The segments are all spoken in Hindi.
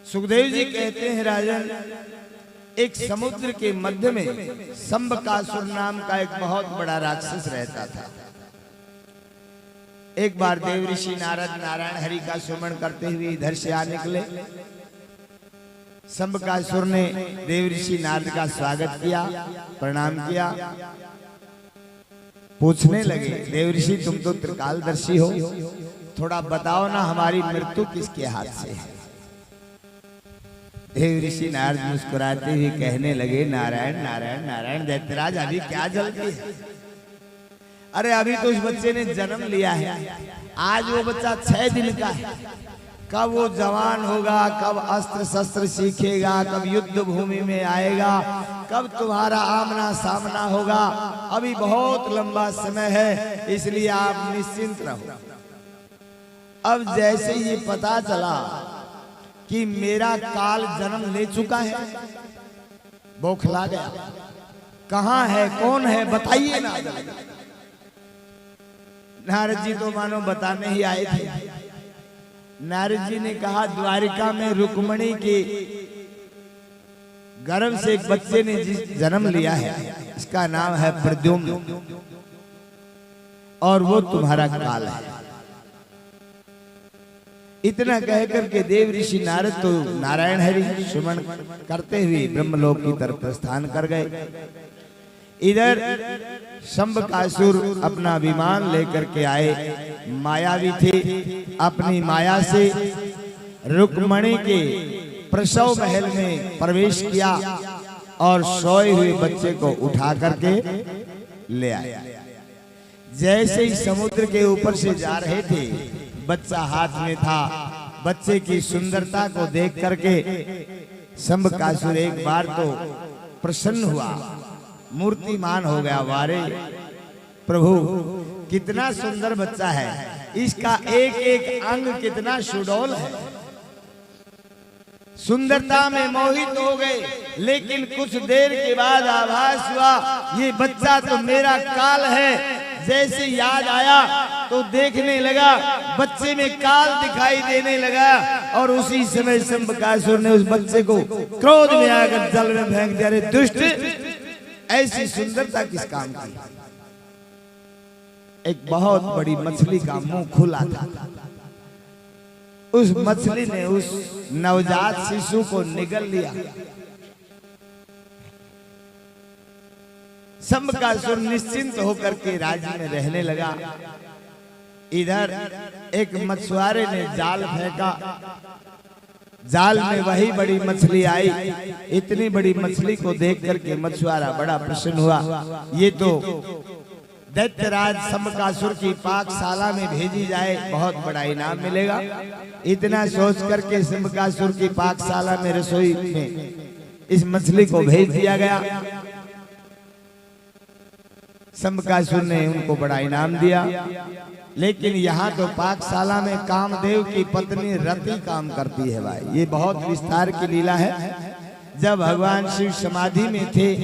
सुखदेव जी कहते हैं राजन, एक समुद्र के मध्य में शंबकासुर नाम का एक बहुत बड़ा राक्षस रहता था। एक बार देव ऋषि नारद नारायण हरि का सुमरण करते हुए इधर से आ निकले। शंबकासुर ने देव ऋषि नारद का स्वागत किया, प्रणाम किया। पूछने लगे, देव ऋषि तुम तो त्रिकालदर्शी हो, थोड़ा बताओ ना हमारी मृत्यु किसके हाथ से है। देव ऋषि नारद मुस्कुराते हुए कहने लगे, नारायण नारायण नारायण दैत्यराज, अभी क्या जल्दी है? अरे अभी तो उस बच्चे ने जन्म लिया है, आज वो बच्चा 6 दिन का है। कब वो जवान होगा, कब अस्त्र शस्त्र सीखेगा, कब युद्ध भूमि में आएगा, कब तुम्हारा आमना सामना होगा, अभी बहुत लंबा समय है, इसलिए आप निश्चिंत रहो। अब जैसे ये पता चला कि मेरा काल जन्म ले चुका है, बौखला गया। कहाँ है, कौन है, बताइए ना। नारद जी तो मानो बताने ही आए थे। नारद जी ने कहा, द्वारिका में रुक्मणी के गर्भ से एक बच्चे ने जन्म लिया है, इसका नाम है प्रद्युम्न, और वो तुम्हारा काल है। इतना कहकर के देव ऋषि नारद तो नारायण हरि सुमन करते हुए ब्रह्मलोक की तरफ प्रस्थान कर गए। इधर शंबकासुर अपना विमान लेकर के आए, मायावी थे। अपनी माया से रुक्मणी के प्रसव महल में प्रवेश किया और सोए हुए बच्चे को उठा करके ले आए। जैसे ही समुद्र के ऊपर से जा रहे थे, बच्चा हाथ में था। बच्चे की सुंदरता को देख करके शंबकासुर एक बार तो प्रसन्न हुआ, मूर्तिमान हो गया। वारे प्रभु, कितना सुंदर बच्चा है, इसका एक एक अंग कितना सुडौल है। सुंदरता में मोहित हो गए, लेकिन कुछ देर के बाद आभास हुआ ये बच्चा तो मेरा काल है। जैसे याद आया तो देखने लगा, बच्चे में काल दिखाई देने लगा, और उसी समय शंबकासुर ने उस बच्चे को क्रोध में आकर जल में फेंक दिया। अरे दुष्ट, ऐसी सुंदरता किस काम की? एक बहुत बड़ी मछली का मुंह खुला था, उस मछली ने उस नवजात शिशु को निगल लिया। शंबकासुर निश्चिंत होकर के राज्य में रहने लगा। इधर एक मछुआरे ने जाल फेंका, जाल में वही बड़ी मछली आई। इतनी बड़ी मछली को देख करके मछुआरा बड़ा प्रसन्न हुआ। ये तो दैत्यराज शंबकासुर की पाकशाला में भेजी जाए, बहुत बड़ा इनाम मिलेगा। इतना सोच करके शंबकासुर की पाकशाला में रसोई में इस मछली को भेज दिया गया। शंबकासुर ने उनको बड़ा इनाम दिया। लेकिन यहाँ तो पाकशाला में कामदेव की पत्नी रति काम करती है। भाई, ये बहुत विस्तार की लीला है। जब भगवान शिव समाधि में थे,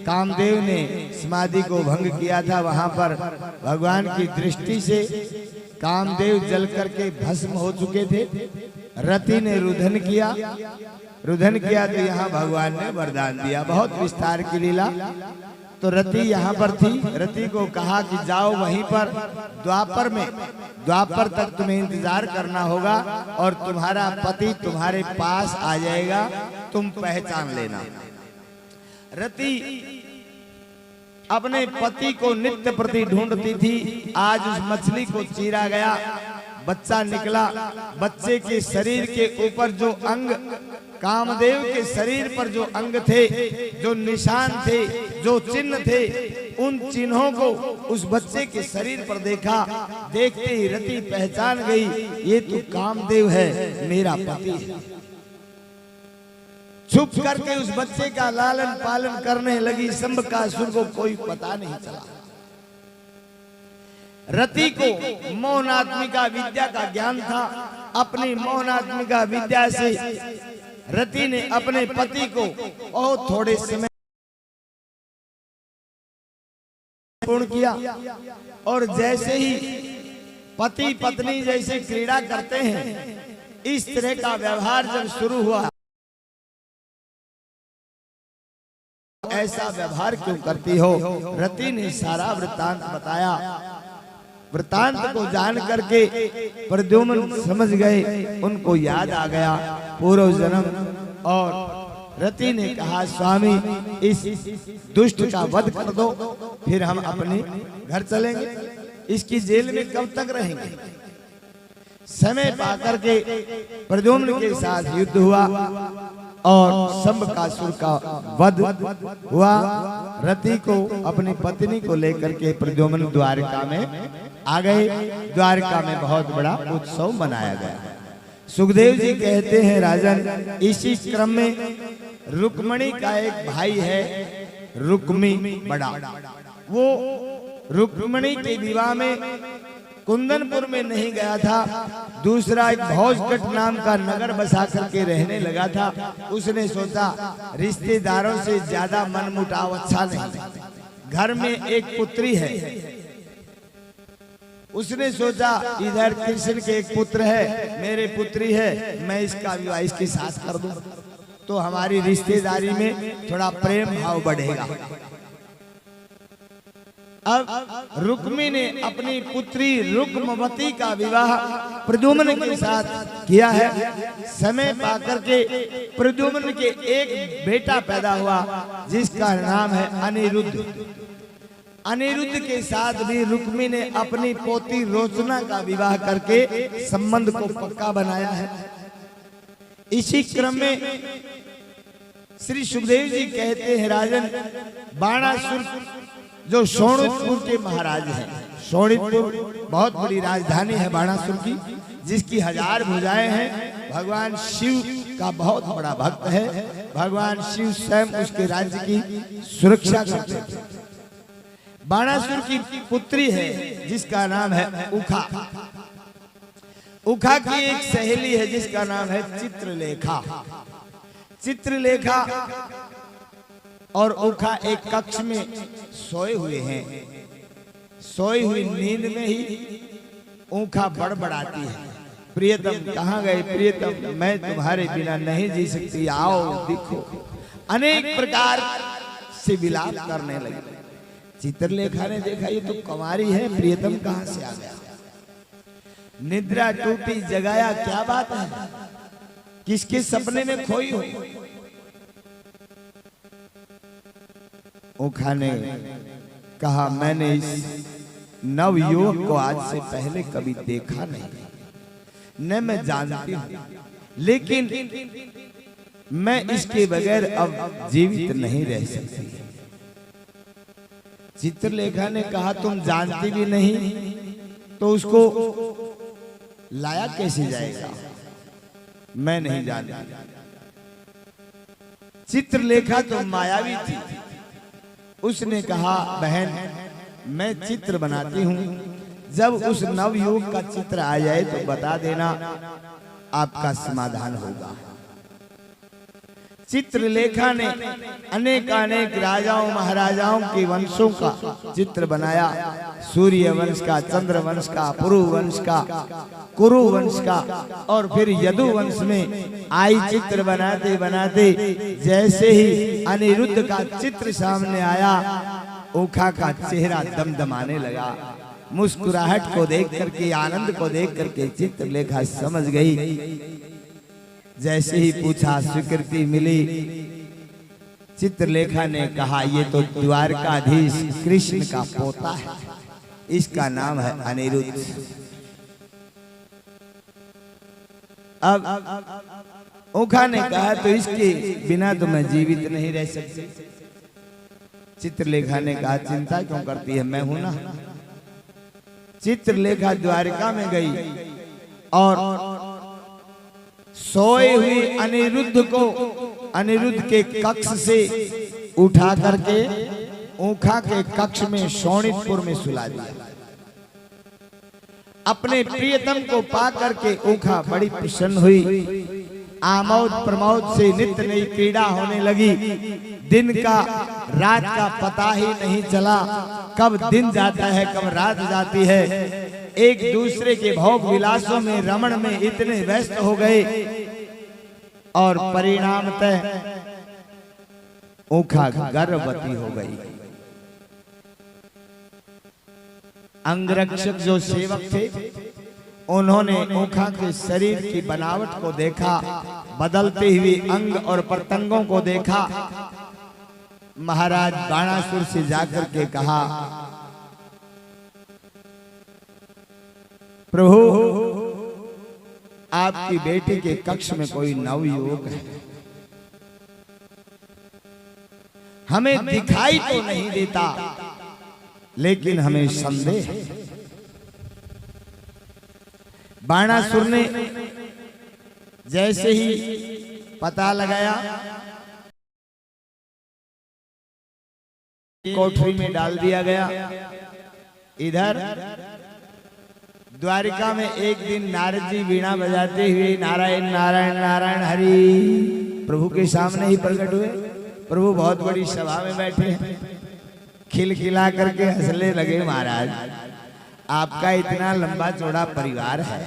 कामदेव ने समाधि को भंग किया था। वहां पर भगवान की दृष्टि से कामदेव जल करके भस्म हो चुके थे। रति ने रुदन किया, तो यहाँ भगवान ने वरदान दिया। बहुत विस्तार की लीला। तो रति यहाँ पर थी। रति को कहा कि जाओ वहीं पर द्वापर तक तुम्हें इंतजार करना होगा, और तुम्हारा पति तुम्हारे पास आ जाएगा, तुम पहचान लेना। रति अपने पति को नित्य प्रति ढूंढती थी। आज उस मछली को चीरा गया, बच्चा निकला। बच्चे के शरीर के ऊपर जो अंग, कामदेव के शरीर पर जो अंग थे, जो निशान थे, जो चिन्ह थे, उन चिन्हों को उस बच्चे के शरीर पर देखा। देखते ही रति पहचान गई, ये तो कामदेव है, मेरा पति है। छुप करके उस बच्चे का लालन पालन करने लगी। शंबकासुर को कोई पता नहीं चला। रति को मोहनात्मिका विद्या का ज्ञान था। अपनी मोहनात्मिका विद्या से रति ने अपने पति को बहुत थोड़े समय पूर्ण किया, और जैसे ही पति पत्नी जैसे क्रीड़ा करते हैं, इस तरह का व्यवहार जब शुरू हुआ, ऐसा व्यवहार क्यों करती हो? रति ने सारा वृत्तांत बताया। वृत्तांत को जान करके प्रद्युम्न समझ गए, उनको याद आ गया पूर्व जन्म। और रति ने कहा, स्वामी इस दुष्ट का वध कर दो, फिर हम अपने घर चलेंगे। इसकी जेल में कब तक रहेंगे? समय पाकर के प्रद्युम्न के साथ युद्ध हुआ और शंबकासुर का वध हुआ। रति को अपनी पत्नी को लेकर के प्रद्युम्न द्वारका में आ गए। द्वारका में बहुत बड़ा उत्सव मनाया गया। सुखदेव जी कहते हैं, राजन, इसी क्रम में रुक्मणी का एक भाई है, रुक्मी बड़ा। वो रुक्मणी के विवाह में कुंदनपुर में नहीं गया था, दूसरा एक भोजगढ़ नाम का नगर बसा करके रहने लगा था। उसने सोचा रिश्तेदारों से ज्यादा मनमुटाव अच्छा नहीं, घर में एक पुत्री है। उसने सोचा इधर कृष्ण के एक पुत्र है, मेरे पुत्री है, मैं इसका विवाह इसके साथ कर दूं तो हमारी रिश्तेदारी में थोड़ा प्रेम भाव बढ़ेगा। अब रुक्मी ने अपनी पुत्री रुक्मवती का विवाह प्रद्युम्न के साथ किया है। समय पाकर के प्रद्युम्न के एक बेटा पैदा हुआ जिसका नाम है अनिरुद्ध। अनिरुद्ध के साथ भी रुक्मी ने अपनी पोती रोचना का विवाह करके संबंध को पक्का बनाया है। इसी क्रम में श्री सुखदेव जी कहते हैं, राजन, बाणासुर जो शोणितपुर के महाराज हैं, शोणितपुर बहुत बड़ी राजधानी है बाणासुर की, जिसकी 1000 भुजाएं हैं। भगवान शिव का बहुत बड़ा भक्त है। भगवान शिव स्वयं उसके राज्य की सुरक्षा करते थे। बाणासुर की पुत्री है जिसका नाम है उखा। उखा की एक सहेली है जिसका नाम है चित्रलेखा। चित्रलेखा और उखा एक कक्ष में सोए हुए हैं। सोई हुई नींद में ही उखा बड़बड़ाती है, प्रियतम कहाँ गए? प्रियतम, मैं तुम्हारे बिना नहीं जी सकती, आओ दिखो। अनेक प्रकार से विलाप करने लगे। चित्रलेखा ने देखा ये तो कुंवारी है, प्रियतम कहाँ से आ गया? निद्रा टूटी, जगाया, क्या बात है? किसके सपने में खोई हो? उखा ने कहा, मैंने इस नवयुवक को आज से पहले कभी देखा नहीं, न मैं जानती हूं, लेकिन मैं इसके बगैर अब जीवित नहीं रह सकती। चित्रलेखा ने कहा, तुम जानती भी नहीं तो उसको लाया कैसे जाएगा? मैं नहीं जानती। चित्रलेखा तो मायावी थी। उसने कहा, बहन, मैं चित्र बनाती हूं, जब उस नवयुवक का चित्र आ जाए तो बता देना, आपका समाधान होगा। चित्रलेखा ने अनेक राजाओं महाराजाओं के वंशों का चित्र बनाया। सूर्य वंश का, चंद्र वंश का, पुरु वंश का, कुरु वंश का, और फिर यदु वंश में आई चित्र बनाते बनाते जैसे ही अनिरुद्ध का चित्र सामने आया, उखा का चेहरा दमदमाने लगा। मुस्कुराहट को देख करके, आनंद को देख करके चित्रलेखा समझ गई। जैसे ही पूछा, स्वीकृति मिली। चित्रलेखा ने कहा, ये तो द्वारकाधीश कृष्ण का पोता है, इसका नाम है अनिरुद्ध। अब उखा ने कहा, तो इसके बिना तो मैं जीवित नहीं रह सकती। चित्रलेखा ने कहा, चिंता क्यों करती है, मैं हूं ना। चित्रलेखा द्वारका में गई और सोए हुए अनिरुद्ध को अनिरुद्ध के कक्ष से उठा करके उखा के कक्ष में शोणितपुर में सुला दिया। अपने प्रियतम को पा करके उखा बड़ी प्रसन्न हुई। आमोद प्रमोद से नित्य नई क्रीड़ा होने लगी। दिन का रात का पता ही नहीं चला, कब दिन जाता है कब रात जाती है। एक दूसरे के भोग विलासों में रमण में इतने व्यस्त हो गए और परिणामतः ऊखा गर्भवती हो गई। अंगरक्षक जो सेवक थे उन्होंने ऊखा के शरीर की बनावट को देखा, बदलते हुए अंग और प्रत्यंगों को देखा। महाराज बाणासुर से जाकर के कहा, प्रभु आपकी बेटी के कक्ष में कोई नवयुवक है, हमें दिखाई तो नहीं देता लेकिन हमें संदेह है। बाणासुर ने जैसे ही पता लगाया कोठरी में डाल दिया गया। इधर द्वारिका में एक दिन नारद जी वीणा बजाते हुए नारायण नारायण नारायण हरि प्रभु के सामने ही प्रकट हुए। प्रभु बहुत बड़ी सभा में बैठे हैं, खिलखिला करके हंसने लगे। महाराज आपका इतना लंबा चौड़ा परिवार है,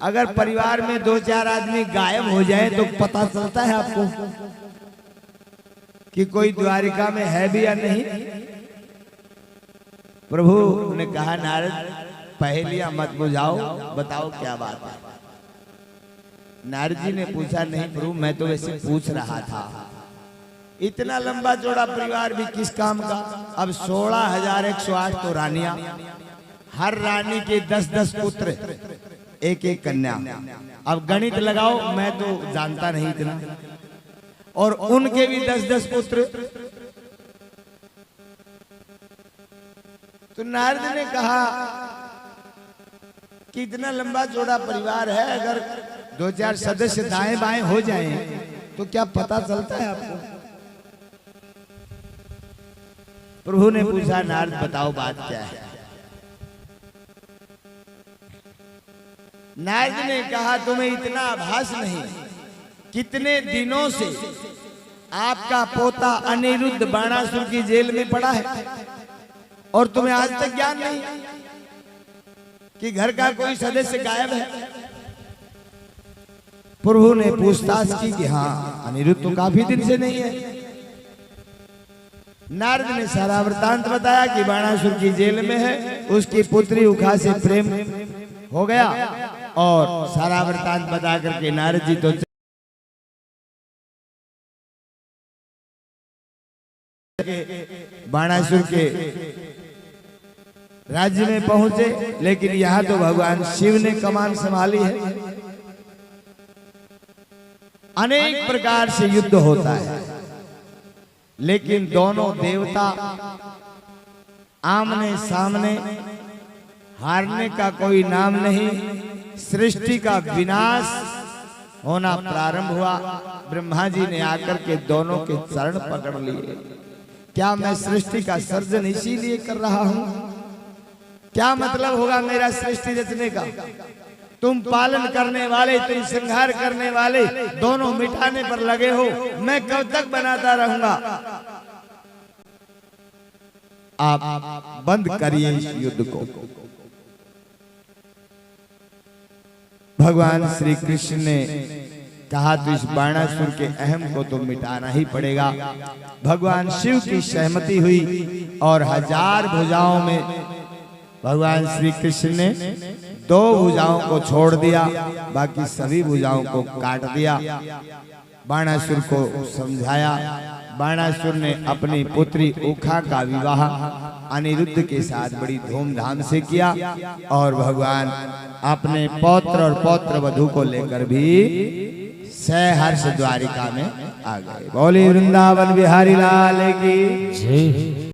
अगर परिवार में 2-4 आदमी गायब हो जाए तो पता चलता है आपको कि कोई द्वारिका में है भी या नहीं। प्रभु ने कहा, नारद पहेलियां मत बुझाओ, बताओ क्या बात है। नारद जी ने पूछा, नहीं प्रभु मैं तो वैसे पूछ रहा था, इतना लंबा चौड़ा परिवार भी किस काम का। अब 16,108 तो रानियां, हर रानी के 10-10 पुत्र, एक कन्या। अब गणित लगाओ, मैं तो जानता नहीं इतना, और उनके भी 10-10 पुत्र। तो नारद ने कहा कि इतना लंबा चौड़ा परिवार है, अगर 2-4 सदस्य दाएं बाएं हो जाएं तो क्या पता चलता है आपको। प्रभु ने पूछा, नारद बताओ बात क्या है। नारद ने कहा, तुम्हें इतना आभास नहीं, कितने दिनों से आपका पोता अनिरुद्ध बाणासुर की जेल में पड़ा है और तुम्हें आज तक ज्ञान नहीं कि घर का कोई सदस्य गायब है। प्रभु ने पूछताछ की कि हाँ अनिरुद्ध तो काफी दिन से नहीं है। नारद ने सारा वृतांत बताया कि बाणासुर की जेल में है, उसकी पुत्री उखा से प्रेम हो गया, और सारा वृतांत बता करके नारद जी तो बाणासुर के राज्य में पहुंचे। लेकिन यहाँ तो भगवान शिव ने कमान संभाली है। अनेक प्रकार से युद्ध होता है, लेकिन दोनों देवता आमने सामने, हारने का कोई नाम नहीं। सृष्टि का विनाश होना प्रारंभ हुआ। ब्रह्मा जी ने आकर के दोनों के चरण पकड़ लिए। क्या मैं सृष्टि का सर्जन इसीलिए कर रहा हूं? क्या मतलब होगा मेरा सृष्टि रचने का? तुम पालन करने वाले, तुम संहार करने वाले, दोनों मिटाने पर लगे हो। मैं कब तक बनाता रहूंगा? आप बंद करिए इस युद्ध को। भगवान श्री कृष्ण ने कहा, तो इस बाणासुर के अहम को तो मिटाना ही पड़ेगा। भगवान शिव की सहमति हुई और 1000 भुजाओं में भगवान श्री कृष्ण ने 2 भुजाओं को छोड़ दिया, बाकी सभी भुजाओं को काट दिया। बाणासुर को समझाया। बाणासुर ने अपनी पुत्री उखा का विवाह अनिरुद्ध के साथ बड़ी धूमधाम से किया, और भगवान अपने पौत्र और पौत्र वधू को लेकर भी सहर्ष द्वारिका में आ गए। बोले वृंदावन बिहारी लाल की जय।